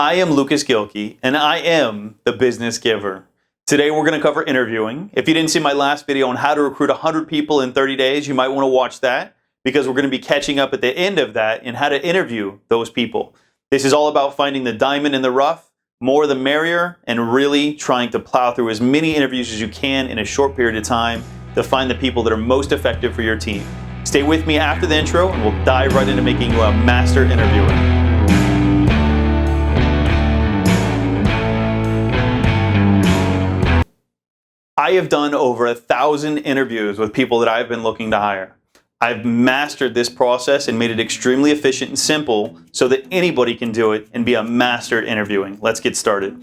I am Lucas Gilkey, and I am the Business Giver. Today we're going to cover interviewing. If you didn't see my last video on how to recruit 100 people in 30 days, you might want to watch that because we're going to be catching up at the end of that in how to interview those people. This is all about finding the diamond in the rough, more the merrier, and really trying to plow through as many interviews as you can in a short period of time to find the people that are most effective for your team. Stay with me after the intro and we'll dive right into making you a master interviewer. I have done over 1,000 interviews with people that I've been looking to hire. I've mastered this process and made it extremely efficient and simple so that anybody can do it and be a master at interviewing. Let's get started.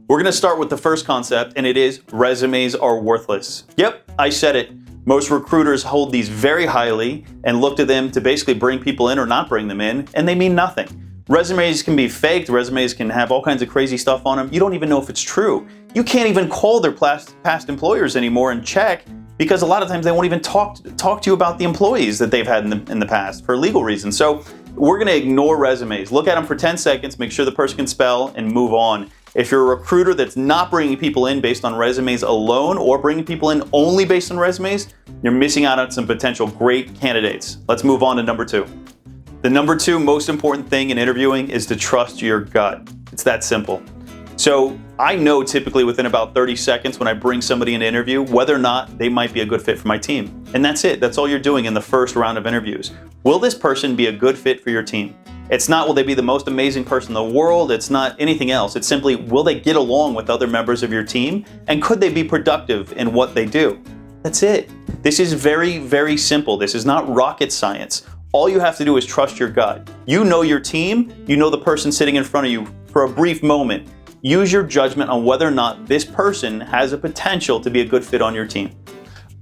We're going to start with the first concept, and it is resumes are worthless. Yep, I said it. Most recruiters hold these very highly and look to them to basically bring people in or not bring them in, and they mean nothing. Resumes can be faked. Resumes can have all kinds of crazy stuff on them. You don't even know if it's true. You can't even call their past employers anymore and check because a lot of times they won't even talk to you about the employees that they've had in the past for legal reasons. So we're going to ignore resumes. Look at them for 10 seconds, make sure the person can spell, and move on. If you're a recruiter that's not bringing people in based on resumes alone or bringing people in only based on resumes, you're missing out on some potential great candidates. Let's move on to number two. The number two most important thing in interviewing is to trust your gut. It's that simple. So I know typically within about 30 seconds when I bring somebody in an interview whether or not they might be a good fit for my team. And that's it. That's all you're doing in the first round of interviews. Will this person be a good fit for your team? It's not will they be the most amazing person in the world. It's not anything else. It's simply will they get along with other members of your team and could they be productive in what they do? That's it. This is very, very simple. This is not rocket science. All you have to do is trust your gut. You know your team, you know the person sitting in front of you for a brief moment. Use your judgment on whether or not this person has a potential to be a good fit on your team.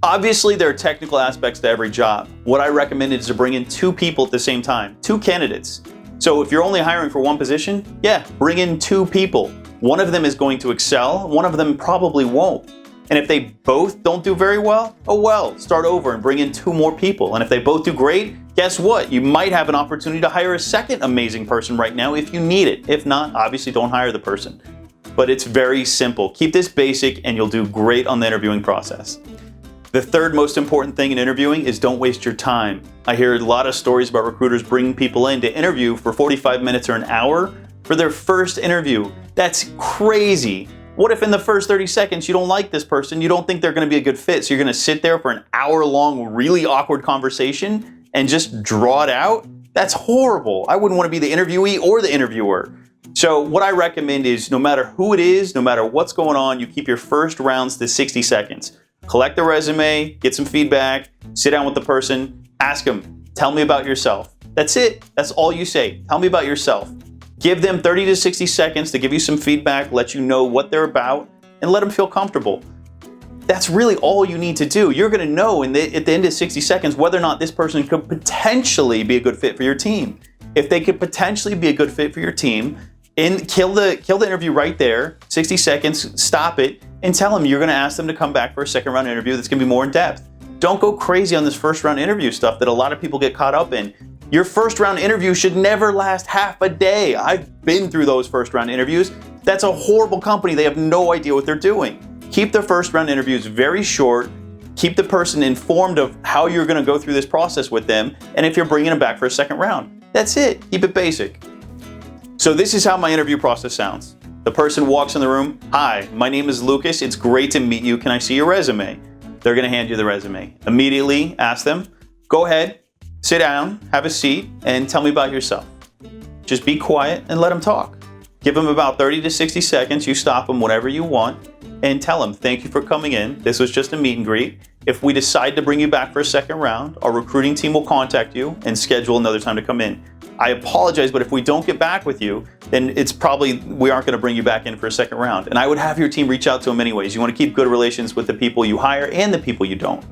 Obviously, there are technical aspects to every job. What I recommend is to bring in two people at the same time, two candidates. So if you're only hiring for one position, yeah, bring in two people. One of them is going to excel, one of them probably won't. And if they both don't do very well, oh well, start over and bring in two more people. And if they both do great, guess what? You might have an opportunity to hire a second amazing person right now if you need it. If not, obviously don't hire the person. But it's very simple. Keep this basic and you'll do great on the interviewing process. The third most important thing in interviewing is don't waste your time. I hear a lot of stories about recruiters bringing people in to interview for 45 minutes or an hour for their first interview. That's crazy. What if in the first 30 seconds you don't like this person, you don't think they're going to be a good fit, so you're going to sit there for an hour-long, really awkward conversation and just draw it out? That's horrible. I wouldn't want to be the interviewee or the interviewer. So what I recommend is no matter who it is, no matter what's going on, you keep your first rounds to 60 seconds. Collect the resume, get some feedback, sit down with the person, ask them, tell me about yourself. That's it. That's all you say. Tell me about yourself. Give them 30 to 60 seconds to give you some feedback, let you know what they're about, and let them feel comfortable. That's really all you need to do. You're going to know at the end of 60 seconds whether or not this person could potentially be a good fit for your team. If they could potentially be a good fit for your team, kill the interview right there, 60 seconds, stop it, and tell them you're going to ask them to come back for a second round interview that's going to be more in depth. Don't go crazy on this first round interview stuff that a lot of people get caught up in. Your first round interview should never last half a day. I've been through those first round interviews. That's a horrible company. They have no idea what they're doing. Keep the first round interviews very short. Keep the person informed of how you're going to go through this process with them and if you're bringing them back for a second round. That's it. Keep it basic. So this is how my interview process sounds. The person walks in the room. Hi, my name is Lucas. It's great to meet you. Can I see your resume? They're going to hand you the resume. Immediately ask them, go ahead. Sit down, have a seat, and tell me about yourself. Just be quiet and let them talk. Give them about 30 to 60 seconds. You stop them whenever you want and tell them, thank you for coming in. This was just a meet and greet. If we decide to bring you back for a second round, our recruiting team will contact you and schedule another time to come in. I apologize, but if we don't get back with you, then it's probably we aren't going to bring you back in for a second round. And I would have your team reach out to them anyways. You want to keep good relations with the people you hire and the people you don't.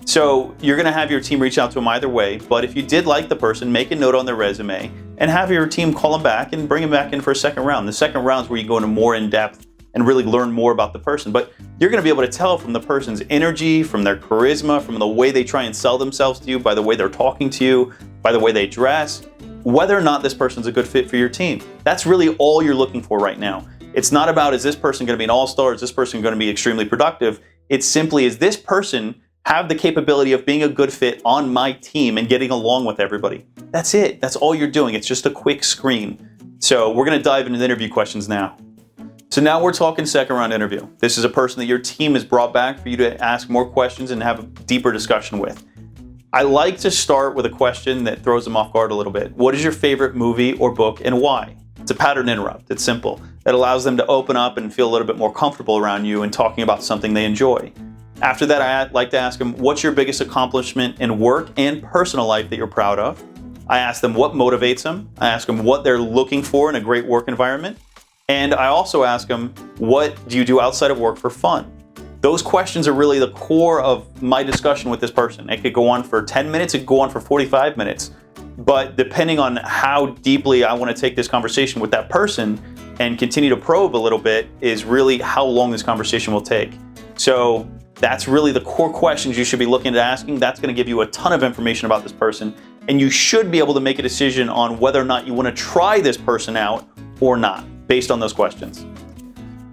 So you're going to have your team reach out to them either way, but if you did like the person, make a note on their resume and have your team call them back and bring them back in for a second round. The second round is where you go into more in-depth and really learn more about the person. But you're going to be able to tell from the person's energy, from their charisma, from the way they try and sell themselves to you, by the way they're talking to you, by the way they dress. whether or not this person's a good fit for your team. That's really all you're looking for right now. It's not about, is this person going to be an all-star? Is this person going to be extremely productive? It's simply, is this person have the capability of being a good fit on my team and getting along with everybody? That's it. That's all you're doing. It's just a quick screen. So we're going to dive into the interview questions now. So now we're talking second round interview. This is a person that your team has brought back for you to ask more questions and have a deeper discussion with. I like to start with a question that throws them off guard a little bit. What is your favorite movie or book and why? It's a pattern interrupt. It's simple. It allows them to open up and feel a little bit more comfortable around you and talking about something they enjoy. After that, I like to ask them, what's your biggest accomplishment in work and personal life that you're proud of? I ask them what motivates them. I ask them what they're looking for in a great work environment. And I also ask them, what do you do outside of work for fun? Those questions are really the core of my discussion with this person. It could go on for 10 minutes, it could go on for 45 minutes. But depending on how deeply I want to take this conversation with that person and continue to probe a little bit is really how long this conversation will take. So that's really the core questions you should be looking at asking. That's going to give you a ton of information about this person. And you should be able to make a decision on whether or not you want to try this person out or not, based on those questions.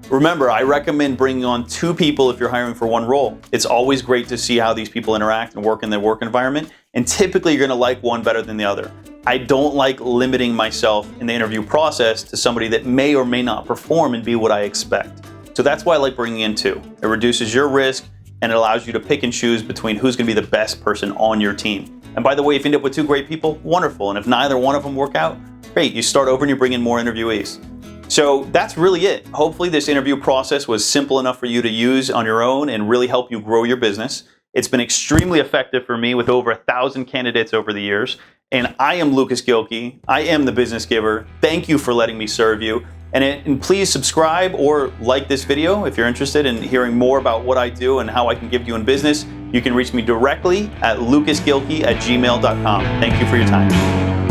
Remember, I recommend bringing on 2 people if you're hiring for one role. It's always great to see how these people interact and work in their work environment, and typically you're going to like one better than the other. I don't like limiting myself in the interview process to somebody that may or may not perform and be what I expect. So that's why I like bringing in 2. It reduces your risk and it allows you to pick and choose between who's going to be the best person on your team. And by the way, if you end up with 2 great people, wonderful. And if neither one of them work out, great. You start over and you bring in more interviewees. So that's really it. Hopefully this interview process was simple enough for you to use on your own and really help you grow your business. It's been extremely effective for me with over 1,000 candidates over the years. And I am Lucas Gilkey. I am the Business Giver. Thank you for letting me serve you. And please subscribe or like this video if you're interested in hearing more about what I do and how I can give you in business. You can reach me directly at lucasgilkey@gmail.com. Thank you for your time.